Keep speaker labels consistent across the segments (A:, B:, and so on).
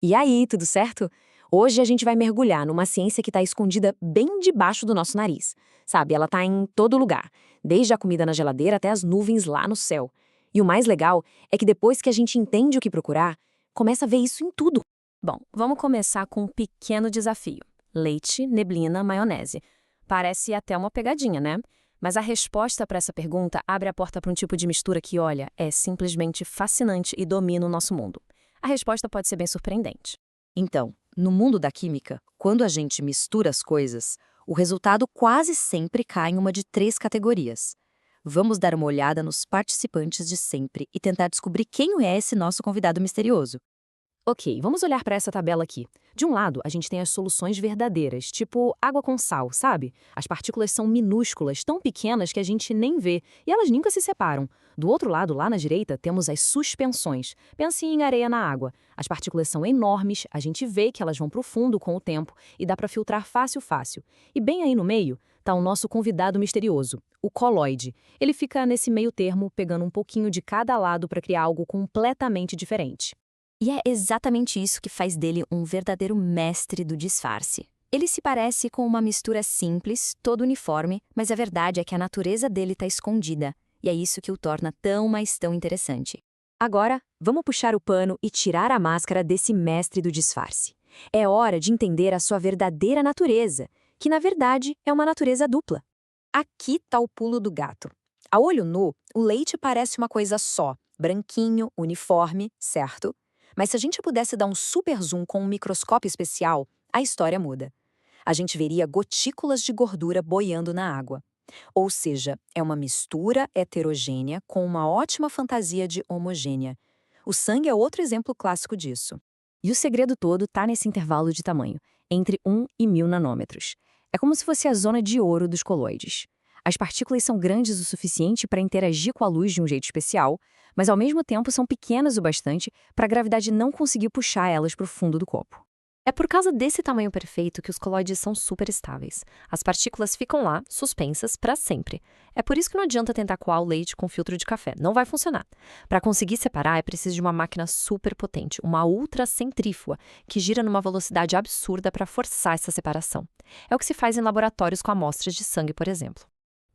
A: E aí, tudo certo? Hoje a gente vai mergulhar numa ciência que está escondida bem debaixo do nosso nariz. Sabe, ela está em todo lugar, desde a comida na geladeira até as nuvens lá no céu. E o mais legal é que depois que a gente entende o que procurar, começa a ver isso em tudo.
B: Bom, vamos começar com um pequeno desafio. Leite, neblina, maionese. Parece até uma pegadinha, né? Mas a resposta para essa pergunta abre a porta para um tipo de mistura que, olha, é simplesmente fascinante e domina o nosso mundo. A resposta pode ser bem surpreendente.
A: Então, no mundo da química, quando a gente mistura as coisas, o resultado quase sempre cai em uma de três categorias. Vamos dar uma olhada nos participantes de sempre e tentar descobrir quem é esse nosso convidado misterioso.
B: Ok, vamos olhar para essa tabela aqui. De um lado, a gente tem as soluções verdadeiras, tipo água com sal, sabe? As partículas são minúsculas, tão pequenas que a gente nem vê, e elas nunca se separam. Do outro lado, lá na direita, temos as suspensões. Pense em areia na água. As partículas são enormes, a gente vê que elas vão para o fundo com o tempo e dá para filtrar fácil, fácil. E bem aí no meio, está o nosso convidado misterioso, o coloide. Ele fica nesse meio termo, pegando um pouquinho de cada lado para criar algo completamente diferente.
C: E é exatamente isso que faz dele um verdadeiro mestre do disfarce. Ele se parece com uma mistura simples, todo uniforme, mas a verdade é que a natureza dele está escondida, e é isso que o torna tão interessante.
A: Agora, vamos puxar o pano e tirar a máscara desse mestre do disfarce. É hora de entender a sua verdadeira natureza, que na verdade é uma natureza dupla. Aqui está o pulo do gato. A olho nu, o leite parece uma coisa só, branquinho, uniforme, certo? Mas se a gente pudesse dar um super zoom com um microscópio especial, a história muda. A gente veria gotículas de gordura boiando na água. Ou seja, é uma mistura heterogênea com uma ótima fantasia de homogênea. O sangue é outro exemplo clássico disso.
B: E o segredo todo está nesse intervalo de tamanho, entre 1 e 1000 nanômetros. É como se fosse a zona de ouro dos coloides. As partículas são grandes o suficiente para interagir com a luz de um jeito especial, mas ao mesmo tempo são pequenas o bastante para a gravidade não conseguir puxar elas para o fundo do copo. É por causa desse tamanho perfeito que os coloides são super estáveis. As partículas ficam lá, suspensas, para sempre. É por isso que não adianta tentar coar o leite com filtro de café. Não vai funcionar. Para conseguir separar, é preciso de uma máquina super potente, uma ultracentrífuga, que gira numa velocidade absurda para forçar essa separação. É o que se faz em laboratórios com amostras de sangue, por exemplo.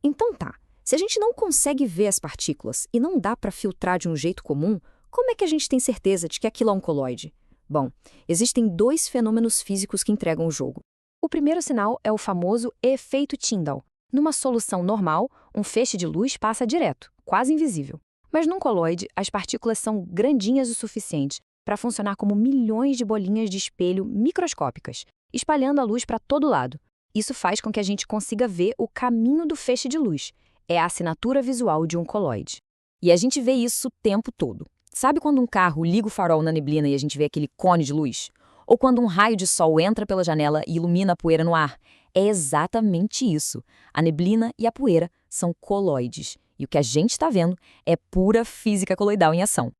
A: Então tá, se a gente não consegue ver as partículas e não dá para filtrar de um jeito comum, como é que a gente tem certeza de que aquilo é um coloide? Bom, existem dois fenômenos físicos que entregam o jogo. O primeiro sinal é o famoso efeito Tyndall. Numa solução normal, um feixe de luz passa direto, quase invisível. Mas num coloide, as partículas são grandinhas o suficiente para funcionar como milhões de bolinhas de espelho microscópicas, espalhando a luz para todo lado. Isso faz com que a gente consiga ver o caminho do feixe de luz. É a assinatura visual de um coloide. E a gente vê isso o tempo todo. Sabe quando um carro liga o farol na neblina e a gente vê aquele cone de luz? Ou quando um raio de sol entra pela janela e ilumina a poeira no ar? É exatamente isso. A neblina e a poeira são coloides. E o que a gente está vendo é pura física coloidal em ação.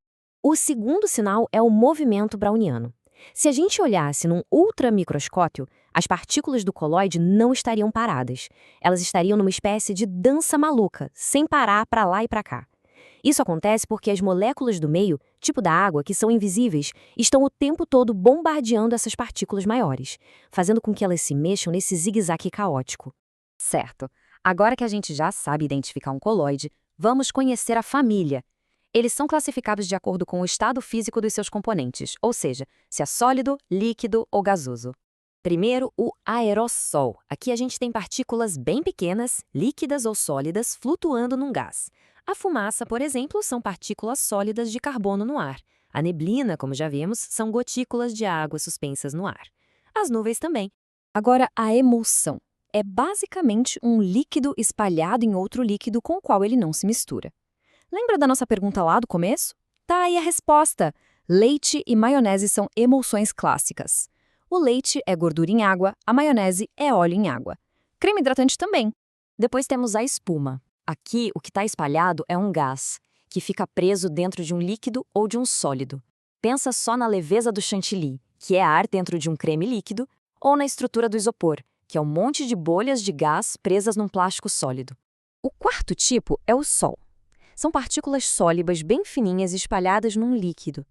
A: O segundo sinal é o movimento browniano. Se a gente olhasse num ultramicroscópio, as partículas do coloide não estariam paradas. Elas estariam numa espécie de dança maluca, sem parar para lá e para cá. Isso acontece porque as moléculas do meio, tipo da água, que são invisíveis, estão o tempo todo bombardeando essas partículas maiores, fazendo com que elas se mexam nesse zigue-zague caótico. Certo. Agora que a gente já sabe identificar um coloide, vamos conhecer a família. Eles são classificados de acordo com o estado físico dos seus componentes, ou seja, se é sólido, líquido ou gasoso. Primeiro, o aerossol. Aqui a gente tem partículas bem pequenas, líquidas ou sólidas, flutuando num gás. A fumaça, por exemplo, são partículas sólidas de carbono no ar. A neblina, como já vimos, são gotículas de água suspensas no ar. As nuvens também. Agora, a emulsão. É basicamente um líquido espalhado em outro líquido com o qual ele não se mistura. Lembra da nossa pergunta lá do começo? Tá aí a resposta! Leite e maionese são emulsões clássicas. O leite é gordura em água, a maionese é óleo em água. Creme hidratante também. Depois temos a espuma. Aqui, o que está espalhado é um gás, que fica preso dentro de um líquido ou de um sólido. Pensa só na leveza do chantilly, que é ar dentro de um creme líquido, ou na estrutura do isopor, que é um monte de bolhas de gás presas num plástico sólido. O quarto tipo é o sol. São partículas sólibas bem fininhas espalhadas num líquido.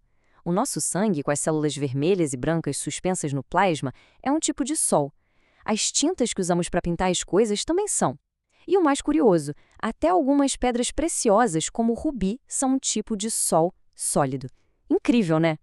B: O nosso sangue, com as células vermelhas e brancas suspensas no plasma, é um tipo de sol. As tintas que usamos para pintar as coisas também são. E o mais curioso, até algumas pedras preciosas, como o rubi, são um tipo de sol sólido. Incrível, né?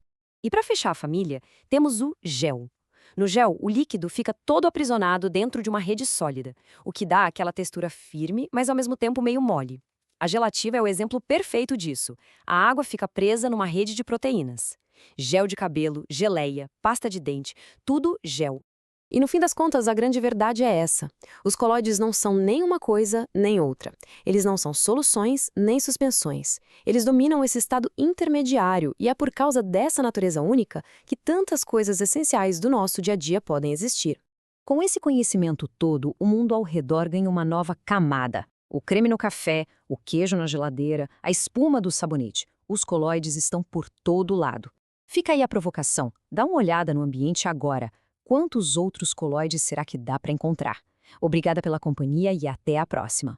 B: E para fechar a família, temos o gel. No gel, o líquido fica todo aprisionado dentro de uma rede sólida, o que dá aquela textura firme, mas ao mesmo tempo meio mole. A gelatina é o exemplo perfeito disso. A água fica presa numa rede de proteínas. Gel de cabelo, geleia, pasta de dente, tudo gel. E no fim das contas, a grande verdade é essa. Os colóides não são nem uma coisa, nem outra. Eles não são soluções, nem suspensões. Eles dominam esse estado intermediário e é por causa dessa natureza única que tantas coisas essenciais do nosso dia a dia podem existir. Com esse conhecimento todo, o mundo ao redor ganha uma nova camada. O creme no café, o queijo na geladeira, a espuma do sabonete. Os colóides estão por todo lado. Fica aí a provocação. Dá uma olhada no ambiente agora. Quantos outros colóides será que dá para encontrar? Obrigada pela companhia e até a próxima.